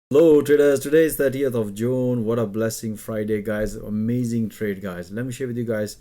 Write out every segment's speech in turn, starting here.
Hello traders, today is 30th of June. What a blessing Friday, guys. Amazing trade, guys. Let me share with you guys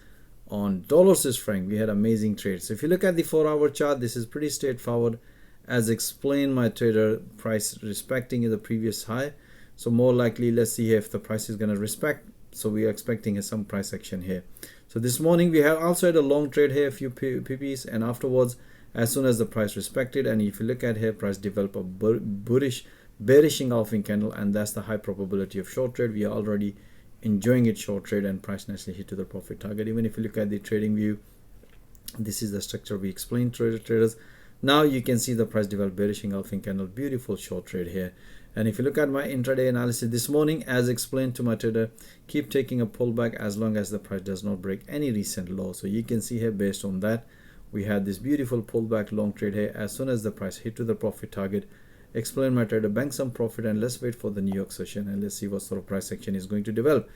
on dollar Swiss franc. We had amazing trades. So if you look at the 4-hour chart, this is pretty straightforward. As explained, my trader, price respecting the previous high. So more likely, let's see if the price is going to respect. So we are expecting some price action here. So this morning we have also had a long trade here, a few PPs, and afterwards, as soon as the price respected, and if you look at here, price develop a bearish engulfing candle, and that's the high probability of short trade. We are already enjoying it short trade, and price nicely hit to the profit target. Even if you look at the trading view, this is the structure we explained to traders. Now you can see the price develop bearish engulfing candle, beautiful short trade here. And if you look at my intraday analysis this morning, as explained to my trader, keep taking a pullback as long as the price does not break any recent low. So you can see here, based on that, we had this beautiful pullback long trade here. As soon as the price hit to the profit target, explain my trader, bank some profit, and let's wait for the New York session, and let's see what sort of price action is going to develop.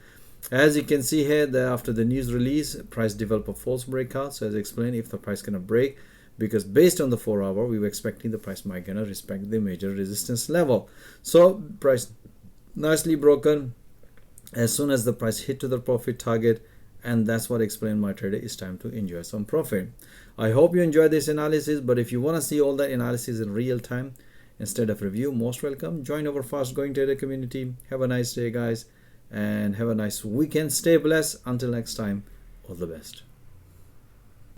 As you can see here, that after the news release, price developed a false breakout. So as I explained, if the price gonna break, because based on the 4-hour, we were expecting the price might gonna respect the major resistance level. So price nicely broken as soon as the price hit to the profit target, and that's what explained my trader, it's time to enjoy some profit. I hope you enjoyed this analysis, but if you want to see all that analysis in real time instead of review, most welcome. Join our fast growing trader community. Have a nice day, guys, and have a nice weekend. Stay blessed. Until next time, all the best.